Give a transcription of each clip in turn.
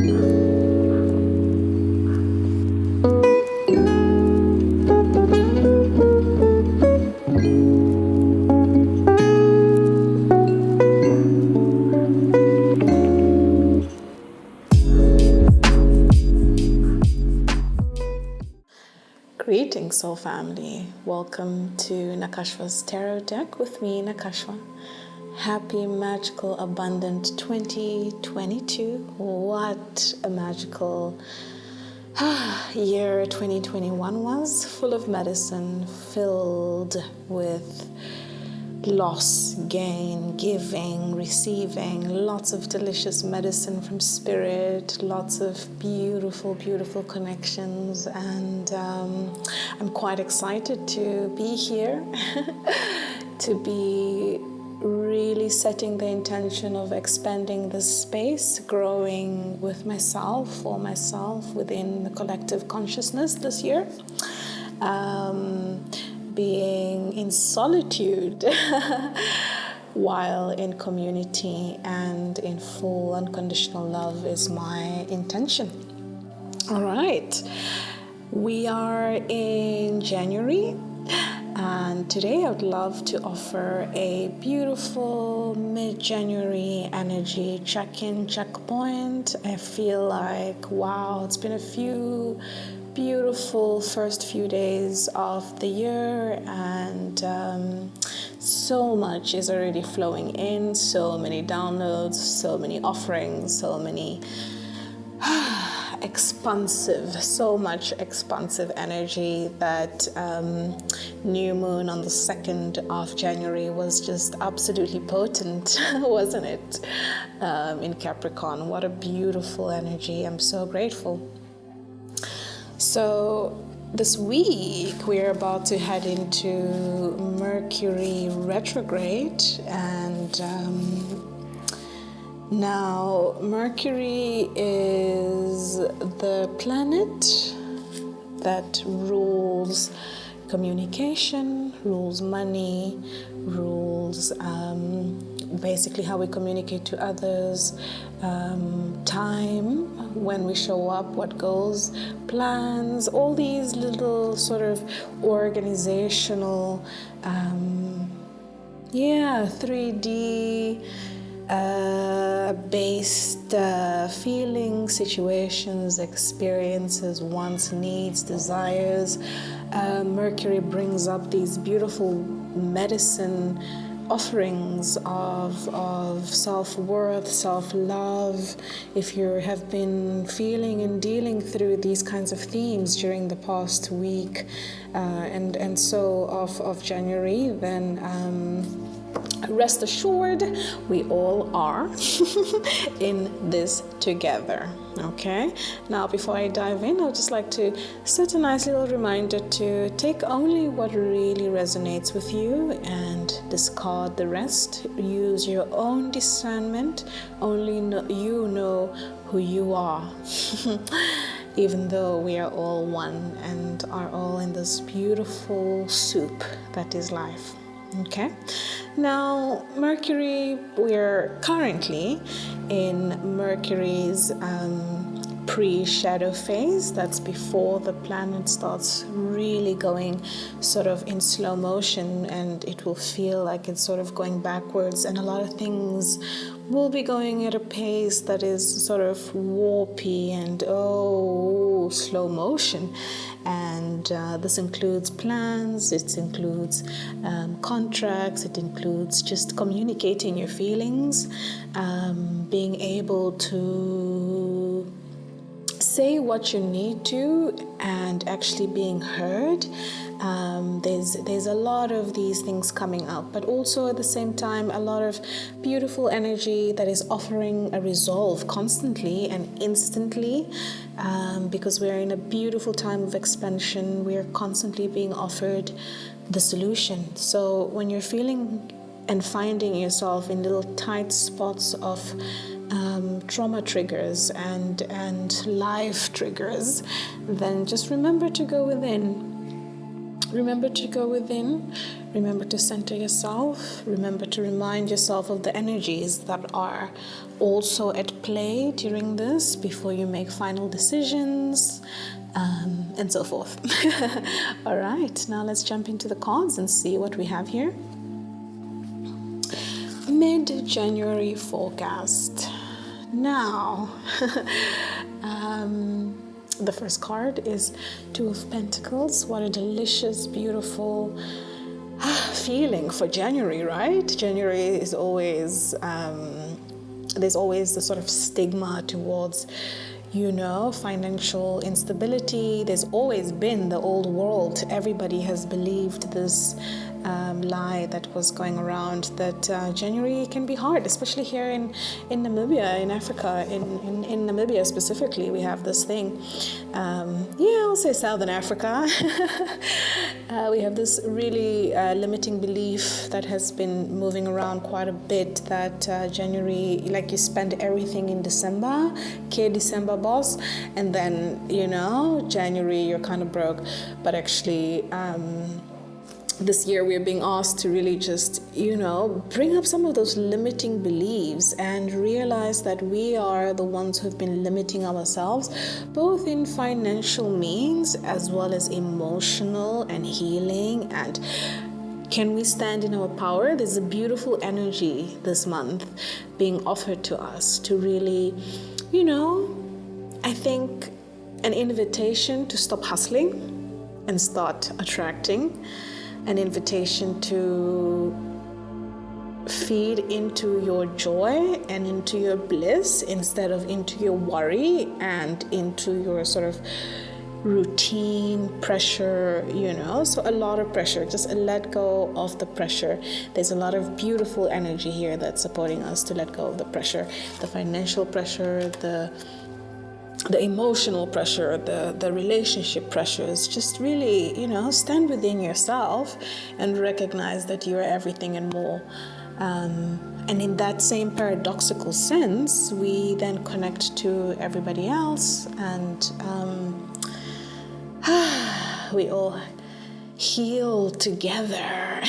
Greetings, soul family. Welcome to Nakashwa's Tarot deck with me, Nakashwa. Happy, magical, abundant 2022. What a magical year 2021 was. Full of medicine, filled with loss, gain, giving, receiving, lots of delicious medicine from spirit, lots of beautiful, beautiful connections, and I'm quite excited to be here, to be really setting the intention of expanding this space, growing with myself, for myself, within the collective consciousness this year. Being in solitude while in community and in full unconditional love is my intention. All right, we are in January, and today I would love to offer a beautiful mid-January energy check-in, checkpoint. I feel like, wow, it's been a few beautiful first few days of the year, and so much is already flowing in, so many downloads, so many offerings, so many so much expansive energy. That new moon on the 2nd of January was just absolutely potent, wasn't it? In Capricorn. What a beautiful energy. I'm so grateful. So this week we're about to head into Mercury Retrograde, and now Mercury is the planet that rules communication, rules money, rules basically how we communicate to others, time, when we show up, what goes, plans, all these little sort of organizational 3D based feelings, situations, experiences, wants, needs, desires. Mercury brings up these beautiful medicine offerings of self-worth, self-love. If you have been feeling and dealing through these kinds of themes during the past week and so of January, then rest assured we all are in this together. Okay, now before I dive in, I would just like to set a nice little reminder to take only what really resonates with you and discard the rest. Use your own discernment. Only you know who you are. Even though we are all one and are all in this beautiful soup that is life. Okay, now Mercury, we're currently in Mercury's pre-shadow phase. That's before the planet starts really going sort of in slow motion, and it will feel like it's sort of going backwards, and a lot of things will be going at a pace that is sort of warpy and slow motion. And this includes plans, it includes contracts, it includes just communicating your feelings, being able to say what you need to and actually being heard. There's a lot of these things coming up, but also at the same time a lot of beautiful energy that is offering a resolve constantly and instantly, because we're in a beautiful time of expansion. We're constantly being offered the solution. So when you're feeling and finding yourself in little tight spots of trauma triggers and life triggers, then just remember to go within. Remember to go within. Remember to center yourself. Remember to remind yourself of the energies that are also at play during this before you make final decisions, and so forth. All right, now let's jump into the cards and see what we have here. Mid-January forecast. Now, the first card is Two of Pentacles. What a delicious, beautiful feeling for January, right? January is always, there's always the sort of stigma towards, financial instability. There's always been the old world. Everybody has believed this lie that was going around, that January can be hard, especially here in Namibia, in Africa, in Namibia specifically. We have this thing, I'll say Southern Africa. We have this really limiting belief that has been moving around quite a bit, that January, like, you spend everything in December, December boss, and then January you're kind of broke. But actually this year we're being asked to really just, bring up some of those limiting beliefs and realize that we are the ones who've been limiting ourselves, both in financial means as well as emotional and healing. And can we stand in our power? There's a beautiful energy this month being offered to us to really, I think an invitation to stop hustling and start attracting. An invitation to feed into your joy and into your bliss instead of into your worry and into your sort of routine pressure, so a lot of pressure. Just let go of the pressure. There's a lot of beautiful energy here that's supporting us to let go of the pressure, the financial pressure, the emotional pressure, the relationship pressures. Just really, stand within yourself and recognize that you're everything and more. And in that same paradoxical sense, we then connect to everybody else, and we all heal together.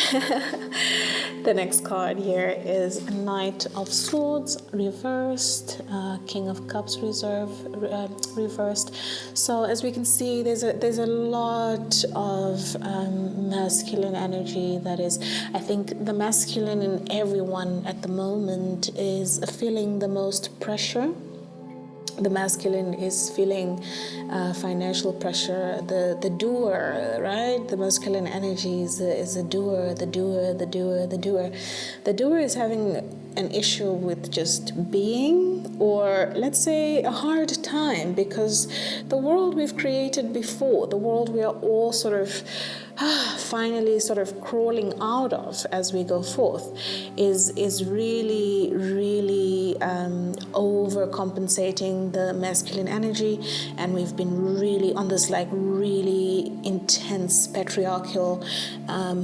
The next card here is Knight of Swords reversed, King of Cups reversed. So as we can see, there's a lot of masculine energy that is, I think the masculine in everyone at the moment is feeling the most pressure. The masculine is feeling financial pressure, the doer, right? The masculine energy is a doer, the doer. The doer is having an issue with just being, or let's say a hard time, because the world we've created before, the world we are all sort of finally sort of crawling out of as we go forth, is really overcompensating the masculine energy. And we've been really on this really intense patriarchal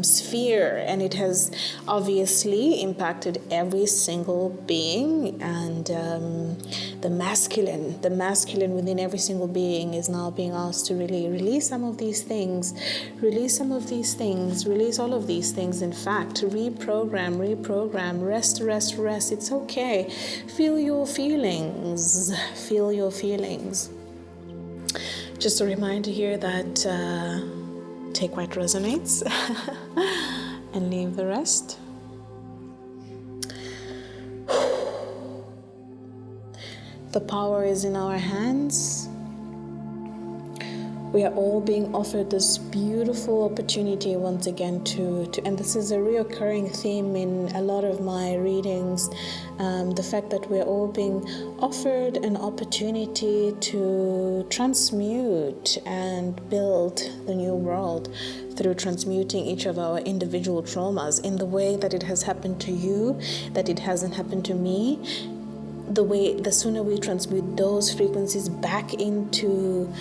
sphere, and it has obviously impacted every single being. And the masculine within every single being is now being asked to really release some of these things, release all of these things. In fact, reprogram, rest. It's okay. Feel your feelings. Just a reminder here that take what resonates and leave the rest. The power is in our hands. We are all being offered this beautiful opportunity once again to and this is a reoccurring theme in a lot of my readings, the fact that we're all being offered an opportunity to transmute and build the new world through transmuting each of our individual traumas in the way that it has happened to you, that it hasn't happened to me. The sooner we transmute those frequencies back into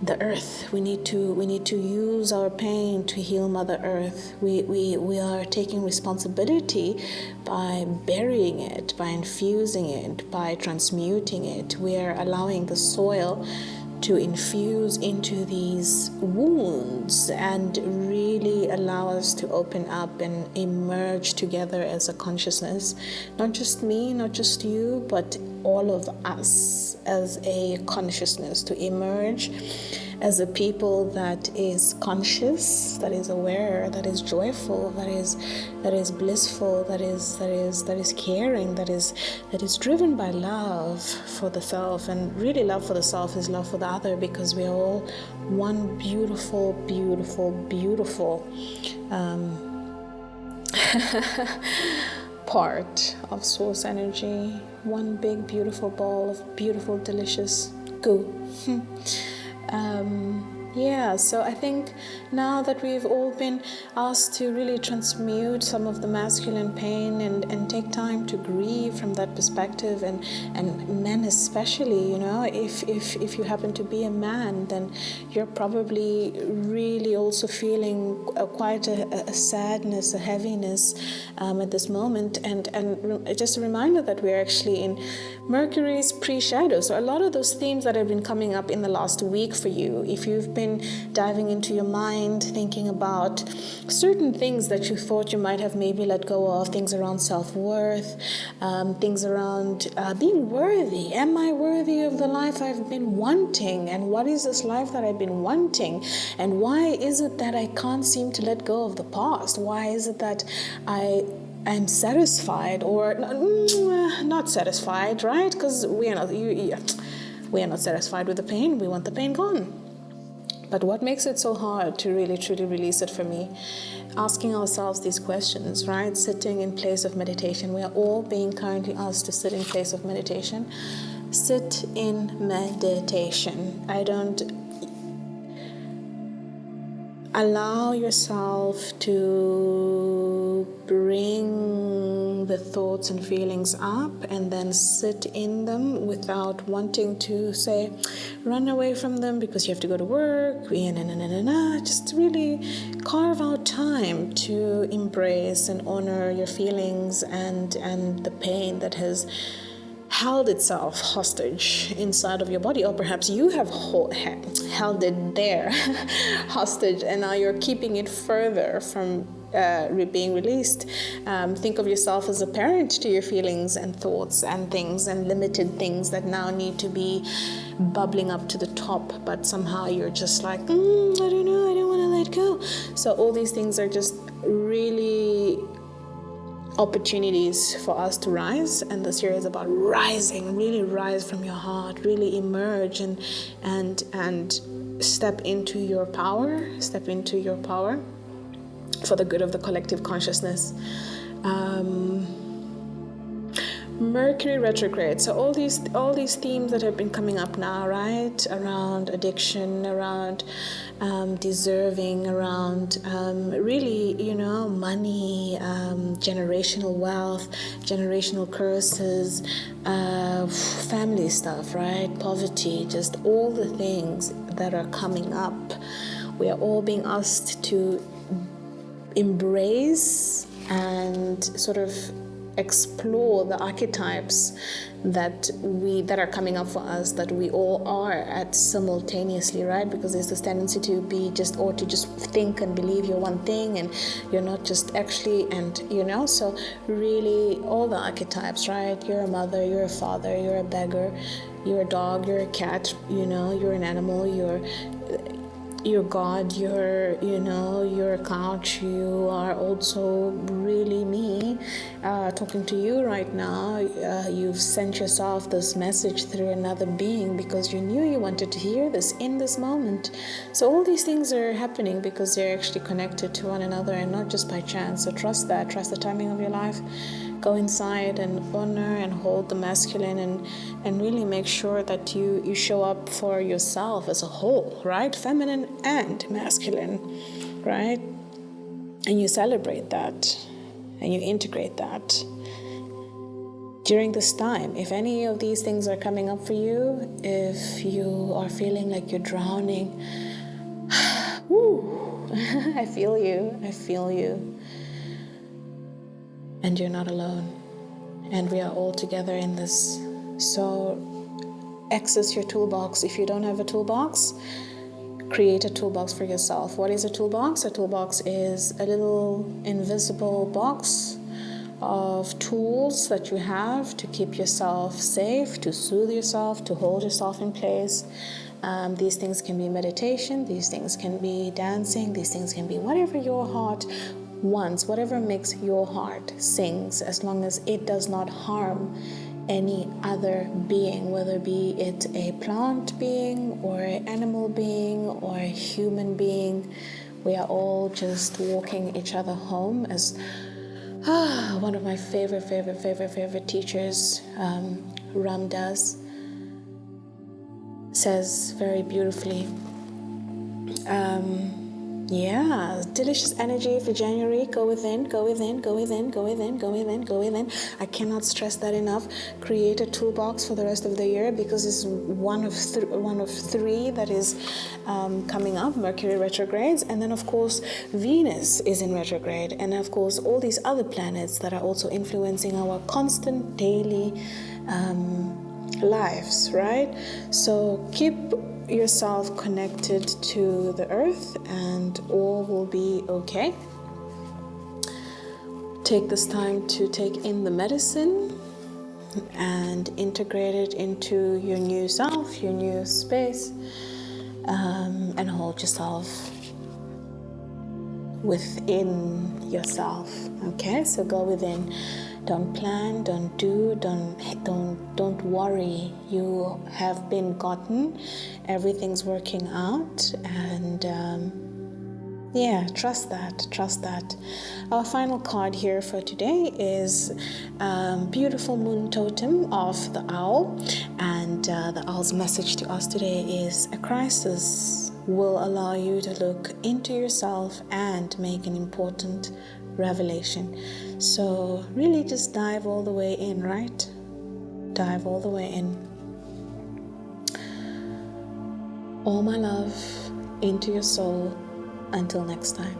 the earth, we need to use our pain to heal Mother Earth. We are taking responsibility by burying it, by infusing it, by transmuting it. We are allowing the soil to infuse into these wounds and really allow us to open up and emerge together as a consciousness. Not just me, not just you, but all of us as a consciousness, to emerge as a people that is conscious, that is aware, that is joyful, that is blissful, that is caring, that is driven by love for the self. And really, love for the self is love for the other, because we are all one beautiful, beautiful, beautiful part of source energy. One big beautiful ball of beautiful, delicious goo. So I think now that we've all been asked to really transmute some of the masculine pain and take time to grieve from that perspective, and men especially, if you happen to be a man, then you're probably really also feeling quite a sadness, a heaviness at this moment, and just a reminder that we're actually in Mercury's pre-shadow. So a lot of those themes that have been coming up in the last week for you, if you've been diving into your mind, thinking about certain things that you thought you might have maybe let go of, things around self-worth, things around being worthy. Am I worthy of the life I've been wanting? And what is this life that I've been wanting? And why is it that I can't seem to let go of the past? Why is it that I'm satisfied or not satisfied, right? Because we are not satisfied with the pain. We want the pain gone. But what makes it so hard to really truly release it for me? Asking ourselves these questions, right? Sitting in place of meditation. We are all being currently asked to sit in place of meditation. Sit in meditation. Allow yourself to bring the thoughts and feelings up, and then sit in them without wanting to say, run away from them because you have to go to work. Just really carve out time to embrace and honor your feelings and the pain that has held itself hostage inside of your body, or perhaps you have held it there hostage, and now you're keeping it further from being released. Think of yourself as a parent to your feelings and thoughts and things and limited things that now need to be bubbling up to the top, but somehow you're just like, I don't know, I don't want to let go. So all these things are just really opportunities for us to rise, and this year is about rising. Really rise from your heart, really emerge and step into your power for the good of the collective consciousness. Mercury retrograde. So all these themes that have been coming up now, right? Around addiction, around deserving, around really, money, generational wealth, generational curses, family stuff, right? Poverty, just all the things that are coming up. We are all being asked to embrace and sort of explore the archetypes that are coming up for us, that we all are at simultaneously, right? Because there's this tendency to be just think and believe you're one thing and you're not just actually, and so really all the archetypes, right? You're a mother, you're a father, you're a beggar, you're a dog, you're a cat, you're an animal, you're God, you're a couch, you are also really me, talking to you right now. You've sent yourself this message through another being because you knew you wanted to hear this in this moment. So all these things are happening because they're actually connected to one another and not just by chance. So trust that, trust the timing of your life. Go inside and honor and hold the masculine and really make sure that you show up for yourself as a whole, right? Feminine and masculine, right? And you celebrate that and you integrate that. During this time, if any of these things are coming up for you, if you are feeling like you're drowning, I feel you. And you're not alone. And we are all together in this. So access your toolbox. If you don't have a toolbox, create a toolbox for yourself. What is a toolbox? A toolbox is a little invisible box of tools that you have to keep yourself safe, to soothe yourself, to hold yourself in place. These things can be meditation, these things can be dancing, these things can be whatever your heart wants, whatever makes your heart sings, as long as it does not harm any other being, whether be it a plant being or an animal being or a human being. We are all just walking each other home, as one of my favorite teachers, Ram Dass, says very beautifully. Delicious energy for January. Go within, go within, go within, go within, go within, go within. I cannot stress that enough. Create a toolbox for the rest of the year, because it's one of three that is coming up. Mercury retrogrades, and then of course Venus is in retrograde, and of course all these other planets that are also influencing our constant daily lives, right? So keep yourself connected to the earth and all will be okay. Take this time to take in the medicine and integrate it into your new self, your new space, and hold yourself within yourself. Okay, so go within. Don't plan, don't do, don't worry. You have been gotten. Everything's working out, and trust that. Our final card here for today is beautiful moon totem of the owl, and the owl's message to us today is: a crisis will allow you to look into yourself and make an important revelation. So really just dive all the way in, right? Dive all the way in. All my love into your soul. Until next time.